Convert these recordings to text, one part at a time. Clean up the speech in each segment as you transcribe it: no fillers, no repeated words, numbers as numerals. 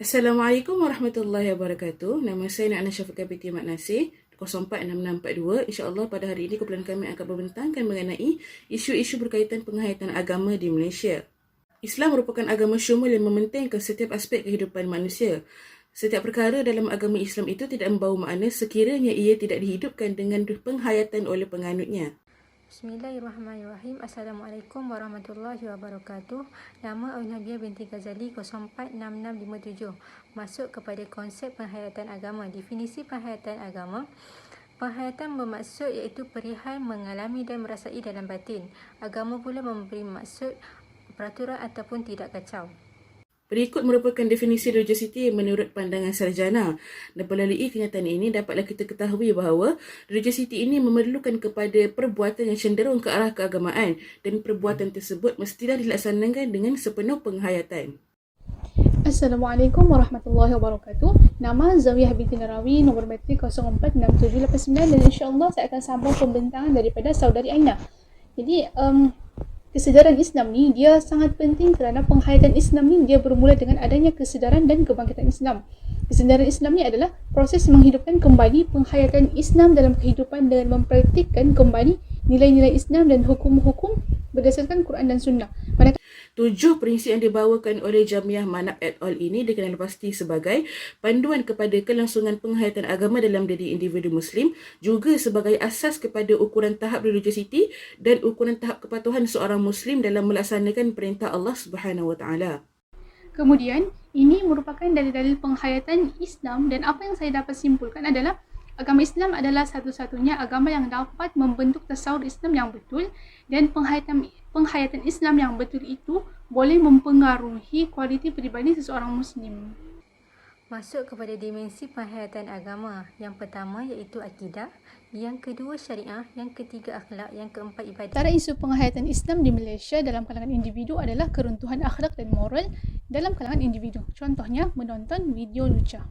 Assalamualaikum warahmatullahi wabarakatuh. Nama saya Nak Ana Syafiqah binti Mat Nasir 046642. InsyaAllah pada hari ini kumpulan kami akan membentangkan mengenai isu-isu berkaitan penghayatan agama di Malaysia. Islam merupakan agama syumul yang mementingkan setiap aspek kehidupan manusia. Setiap perkara dalam agama Islam itu tidak membawa makna sekiranya ia tidak dihidupkan dengan penghayatan oleh penganutnya. Bismillahirrahmanirrahim. Assalamualaikum warahmatullahi wabarakatuh. Nama Aunabia binti Ghazali 046657. Masuk kepada konsep penghayatan agama. Definisi penghayatan agama. Penghayatan bermaksud iaitu perihal mengalami dan merasai dalam batin. Agama pula memberi maksud peraturan ataupun tidak kacau. Berikut merupakan definisi religiosity menurut pandangan sarjana. Dan melalui kenyataan ini dapatlah kita ketahui bahawa religiosity ini memerlukan kepada perbuatan yang cenderung ke arah keagamaan dan perbuatan tersebut mestilah dilaksanakan dengan sepenuh penghayatan. Assalamualaikum warahmatullahi wabarakatuh. Nama Zawiyah binti Narawi, nombor matrik 046789 dan insyaAllah saya akan sambung pembentangan daripada saudari Aina. Jadi, kesedaran Islam ni dia sangat penting kerana penghayatan Islam ni dia bermula dengan adanya kesedaran dan kebangkitan Islam. Kesedaran Islam ni adalah proses menghidupkan kembali penghayatan Islam dalam kehidupan dengan mempraktikkan kembali nilai-nilai Islam dan hukum-hukum berdasarkan Quran dan Sunnah. 7 prinsip yang dibawakan oleh Jamiah Manab et al. Ini dikenal pasti sebagai panduan kepada kelangsungan penghayatan agama dalam diri individu Muslim, juga sebagai asas kepada ukuran tahap religiosity dan ukuran tahap kepatuhan seorang Muslim dalam melaksanakan perintah Allah Subhanahu Wa Taala. Kemudian, ini merupakan dalil-dalil penghayatan Islam dan apa yang saya dapat simpulkan adalah agama Islam adalah satu-satunya agama yang dapat membentuk tasawur Islam yang betul dan penghayatan Islam yang betul itu boleh mempengaruhi kualiti peribadi seseorang Muslim. Masuk kepada dimensi penghayatan agama. Yang pertama iaitu akidah, yang kedua syariah, yang ketiga akhlak, yang keempat ibadat. Antara isu penghayatan Islam di Malaysia dalam kalangan individu adalah keruntuhan akhlak dan moral dalam kalangan individu. Contohnya menonton video lucah.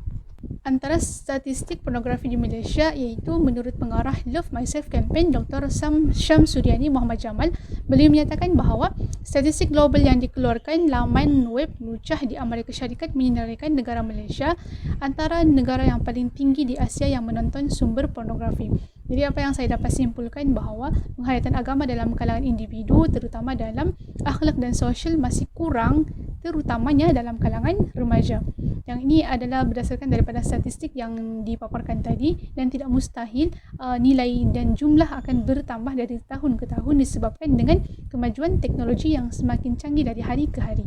Antara statistik pornografi di Malaysia iaitu menurut pengarah Love Myself Campaign Dr. Syam Suryani Muhammad Jamal, beliau menyatakan bahawa statistik global yang dikeluarkan laman web lucah di Amerika Syarikat menyedarikan negara Malaysia antara negara yang paling tinggi di Asia yang menonton sumber pornografi. Jadi apa yang saya dapat simpulkan bahawa penghayatan agama dalam kalangan individu terutama dalam akhlak dan sosial masih kurang, terutamanya dalam kalangan remaja. Yang ini adalah berdasarkan daripada statistik yang dipaparkan tadi dan tidak mustahil nilai dan jumlah akan bertambah dari tahun ke tahun disebabkan dengan kemajuan teknologi yang semakin canggih dari hari ke hari.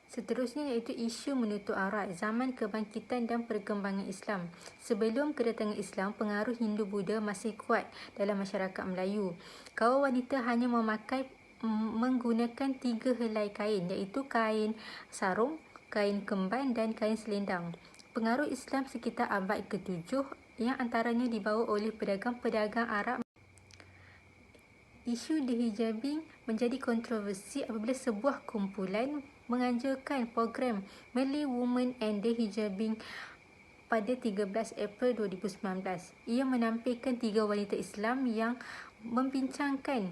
Seterusnya iaitu isu menutup aurat, zaman kebangkitan dan perkembangan Islam. Sebelum kedatangan Islam, pengaruh Hindu-Buddha masih kuat dalam masyarakat Melayu. Kaum wanita hanya menggunakan 3 helai kain iaitu kain sarung, kain kemban dan kain selendang. Pengaruh Islam sekitar abad ke-7 yang antaranya dibawa oleh pedagang-pedagang Arab. Isu dehijabing menjadi kontroversi apabila sebuah kumpulan menganjurkan program Malay Women and Dehijabing pada 13 April 2019. Ia menampilkan 3 wanita Islam yang membincangkan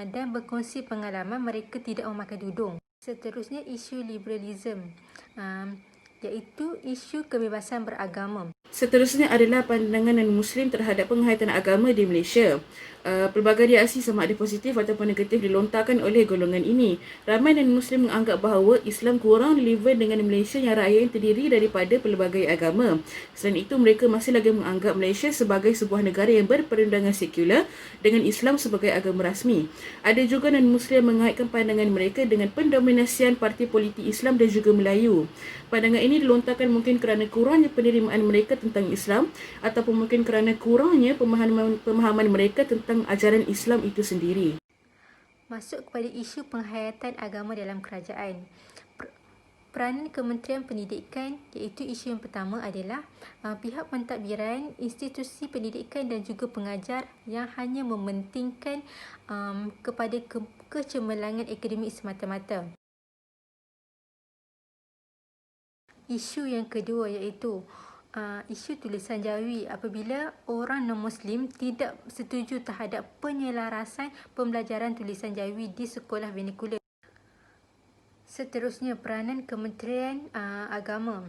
dan berkongsi pengalaman mereka tidak memakai tudung. Seterusnya isu liberalism, iaitu isu kebebasan beragama. Seterusnya adalah pandangan non-Muslim terhadap penghayatan agama di Malaysia. Pelbagai reaksi sama ada positif ataupun negatif dilontarkan oleh golongan ini. Ramai non-Muslim menganggap bahawa Islam kurang relevan dengan Malaysia yang rakyat yang terdiri daripada pelbagai agama. Selain itu, mereka masih lagi menganggap Malaysia sebagai sebuah negara yang berperundangan sekular dengan Islam sebagai agama rasmi. Ada juga non-Muslim mengaitkan pandangan mereka dengan pendominasian parti politik Islam dan juga Melayu. Pandangan ini dilontarkan mungkin kerana kurangnya penerimaan mereka tentang Islam ataupun mungkin kerana kurangnya pemahaman mereka tentang ajaran Islam itu sendiri. Masuk kepada isu penghayatan agama dalam kerajaan. Peranan Kementerian Pendidikan iaitu isu yang pertama adalah pihak pentadbiran, institusi pendidikan dan juga pengajar yang hanya mementingkan kepada kecemerlangan akademik semata-mata. Isu yang kedua iaitu isu tulisan jawi apabila orang non-Muslim tidak setuju terhadap penyelarasan pembelajaran tulisan jawi di sekolah vernakular. Seterusnya, peranan Kementerian Agama.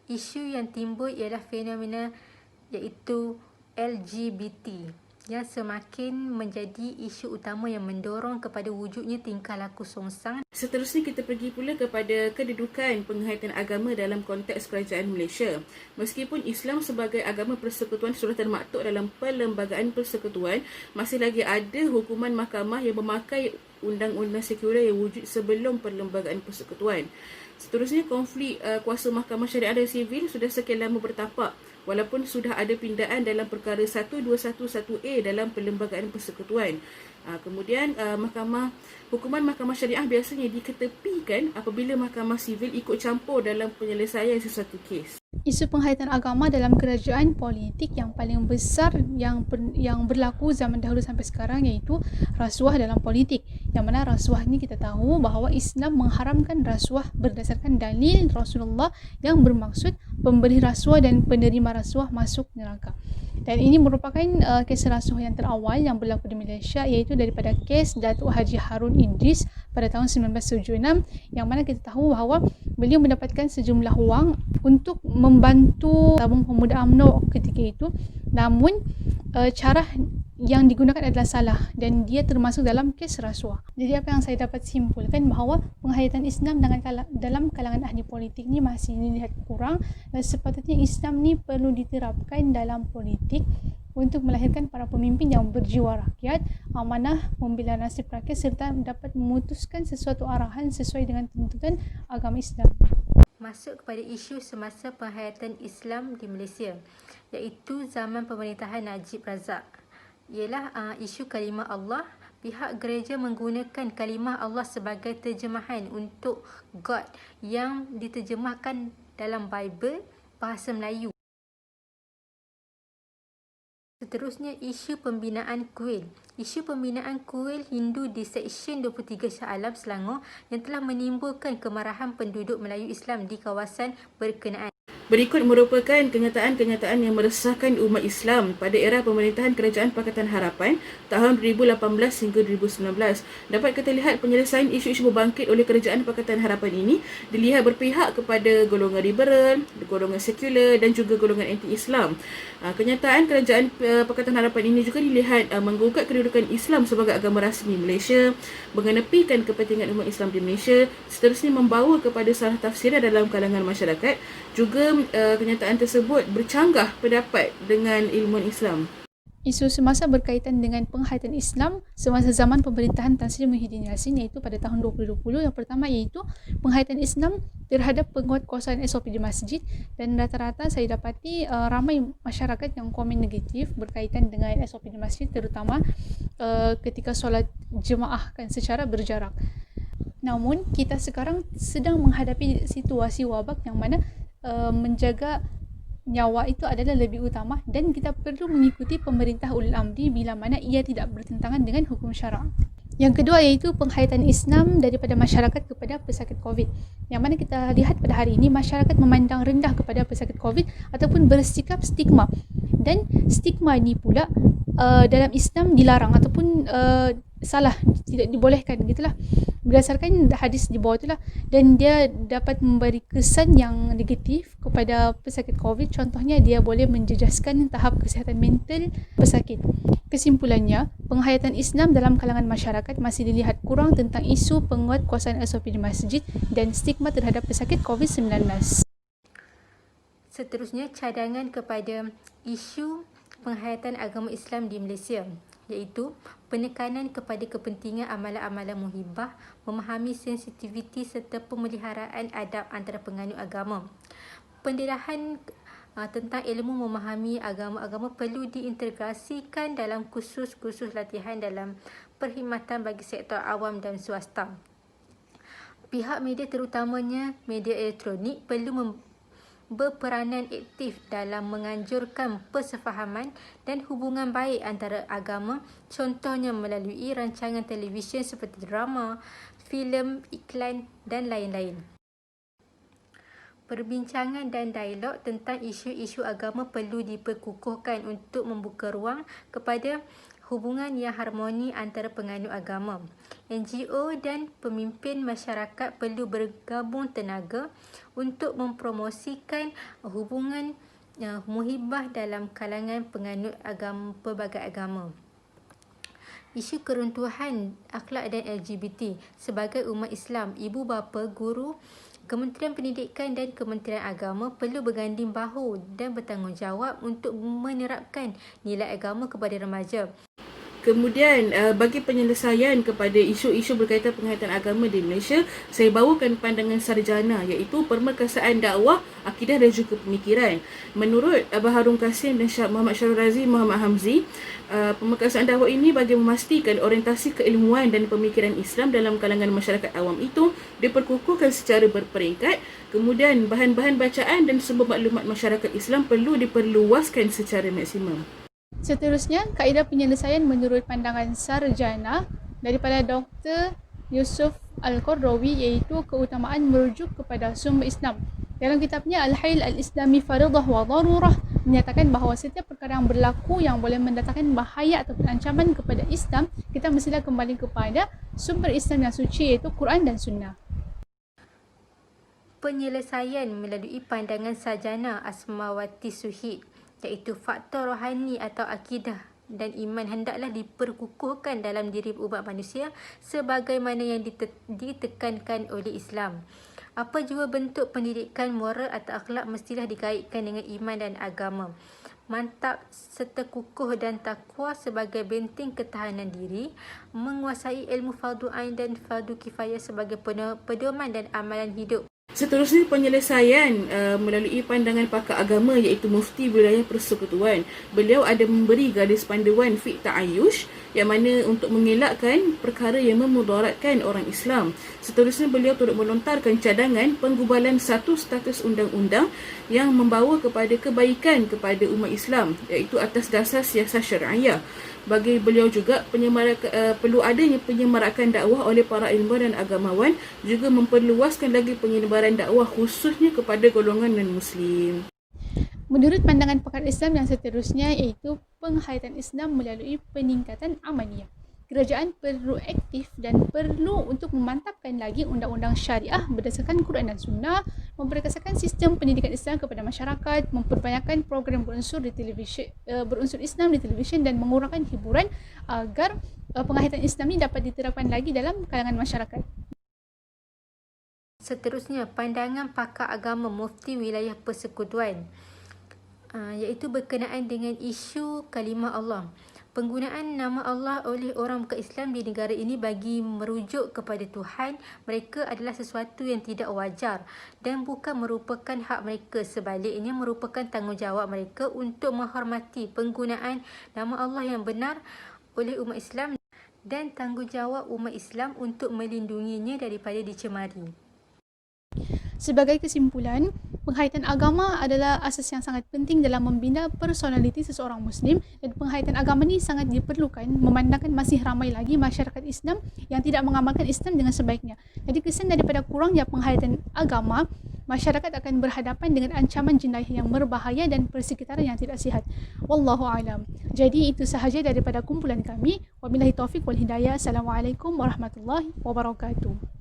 Isu yang timbul ialah fenomena iaitu LGBT yang semakin menjadi isu utama yang mendorong kepada wujudnya tingkah laku songsang. Seterusnya kita pergi pula kepada kedudukan penghayatan agama dalam konteks kerajaan Malaysia. Meskipun Islam sebagai agama persekutuan sudah termaktub dalam Perlembagaan Persekutuan, masih lagi ada hukuman mahkamah yang memakai undang-undang sekular yang wujud sebelum Perlembagaan Persekutuan. Seterusnya, konflik kuasa mahkamah syariah dan sivil sudah sekian lama bertapak walaupun sudah ada pindaan dalam perkara 1211A dalam Perlembagaan Persekutuan. Kemudian hukuman mahkamah syariah biasanya diketepikan apabila mahkamah sivil ikut campur dalam penyelesaian sesuatu kes. Isu penghayatan agama dalam kerajaan politik yang paling besar yang berlaku zaman dahulu sampai sekarang iaitu rasuah dalam politik. Yang mana rasuah ni kita tahu bahawa Islam mengharamkan rasuah berdasarkan dalil Rasulullah yang bermaksud pemberi rasuah dan penerima rasuah masuk neraka. Dan ini merupakan kes rasuah yang terawal yang berlaku di Malaysia, iaitu daripada kes Datuk Haji Harun Idris pada tahun 1976, yang mana kita tahu bahawa beliau mendapatkan sejumlah wang untuk membantu tabung pemuda UMNO ketika itu. Namun cara yang digunakan adalah salah dan dia termasuk dalam kes rasuah. Jadi apa yang saya dapat simpulkan bahawa penghayatan Islam dalam kalangan ahli politik ni masih dilihat kurang, dan sepatutnya Islam ni perlu diterapkan dalam politik untuk melahirkan para pemimpin yang berjiwa rakyat, amanah, membela nasib rakyat serta dapat memutuskan sesuatu arahan sesuai dengan tuntutan agama Islam. Masuk kepada isu semasa penghayatan Islam di Malaysia, iaitu zaman pemerintahan Najib Razak. Ialah isu kalimah Allah. Pihak gereja menggunakan kalimah Allah sebagai terjemahan untuk God yang diterjemahkan dalam Bible bahasa Melayu. Seterusnya, isu pembinaan kuil. Isu pembinaan kuil Hindu di Seksyen 23 Shah Alam, Selangor yang telah menimbulkan kemarahan penduduk Melayu Islam di kawasan berkenaan. Berikut merupakan kenyataan-kenyataan yang meresahkan umat Islam pada era pemerintahan Kerajaan Pakatan Harapan tahun 2018 hingga 2019. Dapat kita lihat penyelesaian isu-isu berbangkit oleh Kerajaan Pakatan Harapan ini dilihat berpihak kepada golongan liberal, golongan sekular dan juga golongan anti-Islam. Kenyataan Kerajaan Pakatan Harapan ini juga dilihat menggugat kedudukan Islam sebagai agama rasmi Malaysia, mengenepikan kepentingan umat Islam di Malaysia, seterusnya membawa kepada salah tafsiran dalam kalangan masyarakat. Juga kenyataan tersebut bercanggah pendapat dengan ilmuwan Islam. Isu semasa berkaitan dengan penghayatan Islam semasa zaman pemerintahan Tan Sri Muhyiddin Yassin iaitu pada tahun 2020. Yang pertama iaitu penghayatan Islam terhadap penguatkuasaan SOP di masjid, dan rata-rata saya dapati ramai masyarakat yang komen negatif berkaitan dengan SOP di masjid, terutama ketika solat jemaah kan secara berjarak. Namun kita sekarang sedang menghadapi situasi wabak yang mana menjaga nyawa itu adalah lebih utama, dan kita perlu mengikuti pemerintah ulul amri bila mana ia tidak bertentangan dengan hukum syarak. Yang kedua iaitu penghayatan Islam daripada masyarakat kepada pesakit COVID. Yang mana kita lihat pada hari ini masyarakat memandang rendah kepada pesakit COVID ataupun bersikap stigma. Dan stigma ini pula dalam Islam dilarang ataupun salah, tidak dibolehkan gitulah. Berdasarkan hadis di bawah itulah, dan dia dapat memberi kesan yang negatif kepada pesakit COVID. Contohnya dia boleh menjejaskan tahap kesihatan mental pesakit. Kesimpulannya, penghayatan Islam dalam kalangan masyarakat masih dilihat kurang tentang isu penguatkuasaan SOP di masjid dan stigma terhadap pesakit COVID-19. Seterusnya, cadangan kepada isu penghayatan agama Islam di Malaysia, iaitu penekanan kepada kepentingan amalan-amalan muhibah, memahami sensitiviti serta pemeliharaan adab antara penganut agama. Pendedahan tentang ilmu memahami agama-agama perlu diintegrasikan dalam kursus-kursus latihan dalam perkhidmatan bagi sektor awam dan swasta. Pihak media, terutamanya media elektronik, perlu berperanan aktif dalam menganjurkan persefahaman dan hubungan baik antara agama, contohnya melalui rancangan televisyen seperti drama, filem, iklan dan lain-lain. Perbincangan dan dialog tentang isu-isu agama perlu diperkukuhkan untuk membuka ruang kepada hubungan yang harmoni antara penganut agama. NGO dan pemimpin masyarakat perlu bergabung tenaga untuk mempromosikan hubungan muhibah dalam kalangan penganut pelbagai agama. Isu keruntuhan akhlak dan LGBT. Sebagai umat Islam, ibu bapa, guru, Kementerian Pendidikan dan Kementerian Agama perlu berganding bahu dan bertanggungjawab untuk menerapkan nilai agama kepada remaja. Kemudian bagi penyelesaian kepada isu-isu berkaitan penghayatan agama di Malaysia, saya bawakan pandangan sarjana iaitu permekasaan dakwah, akidah dan juga pemikiran. Menurut Abah Harun Kasim dan Muhammad Syarul Razi Muhammad Hamzi, pemekasaan dakwah ini bagi memastikan orientasi keilmuan dan pemikiran Islam dalam kalangan masyarakat awam itu diperkukuhkan secara berperingkat. Kemudian bahan-bahan bacaan dan sumber maklumat masyarakat Islam perlu diperluaskan secara maksimum. Seterusnya, kaedah penyelesaian menurut pandangan sarjana daripada Dr. Yusuf Al-Qardawi iaitu keutamaan merujuk kepada sumber Islam. Dalam kitabnya Al-Hayl Al-Islami Faridah wa Darurah menyatakan bahawa setiap perkara yang berlaku yang boleh mendatangkan bahaya ataupun ancaman kepada Islam, kita mestilah kembali kepada sumber Islam yang suci iaitu Quran dan Sunnah. Penyelesaian melalui pandangan sarjana Asmawati Suhid iaitu faktor rohani atau akidah dan iman hendaklah diperkukuhkan dalam diri umat manusia sebagaimana yang ditekankan oleh Islam. Apa jua bentuk pendidikan moral atau akhlak mestilah dikaitkan dengan iman dan agama. Mantap serta kukuh dan takwa sebagai benteng ketahanan diri, menguasai ilmu fardu ain dan fardu kifayah sebagai pedoman dan amalan hidup. Seterusnya, penyelesaian melalui pandangan pakar agama iaitu Mufti Wilayah Persekutuan. Beliau ada memberi garis panduan fiqh ta'ayyush yang mana untuk mengelakkan perkara yang memudaratkan orang Islam. Seterusnya, beliau turut melontarkan cadangan penggubalan satu status undang-undang yang membawa kepada kebaikan kepada umat Islam iaitu atas dasar siasat syariah. Bagi beliau juga perlu adanya penyemarakan dakwah oleh para ilmuwan dan agamawan, juga memperluaskan lagi penyebaran dakwah khususnya kepada golongan non-Muslim. Menurut pandangan pakar Islam yang seterusnya iaitu penghayatan Islam melalui peningkatan amaliyah. Kerajaan perlu aktif dan perlu untuk memantapkan lagi undang-undang syariah berdasarkan Quran dan Sunnah, memperkasakan sistem pendidikan Islam kepada masyarakat, memperbanyakkan program berunsur Islam di televisyen dan mengurangkan hiburan agar penghayatan Islam ini dapat diterapkan lagi dalam kalangan masyarakat. Seterusnya, pandangan pakar agama Mufti Wilayah Persekutuan iaitu berkenaan dengan isu kalimah Allah. Penggunaan nama Allah oleh orang bukan Islam di negara ini bagi merujuk kepada Tuhan mereka adalah sesuatu yang tidak wajar dan bukan merupakan hak mereka. Sebaliknya, merupakan tanggungjawab mereka untuk menghormati penggunaan nama Allah yang benar oleh umat Islam dan tanggungjawab umat Islam untuk melindunginya daripada dicemari. Sebagai kesimpulan, penghayatan agama adalah asas yang sangat penting dalam membina personaliti seseorang Muslim dan penghayatan agama ini sangat diperlukan memandangkan masih ramai lagi masyarakat Islam yang tidak mengamalkan Islam dengan sebaiknya. Jadi kesan daripada kurangnya penghayatan agama, masyarakat akan berhadapan dengan ancaman jenayah yang berbahaya dan persekitaran yang tidak sihat. Wallahu a'lam. Jadi itu sahaja daripada kumpulan kami. Wabillahi taufiq wal hidayah. Assalamualaikum warahmatullahi wabarakatuh.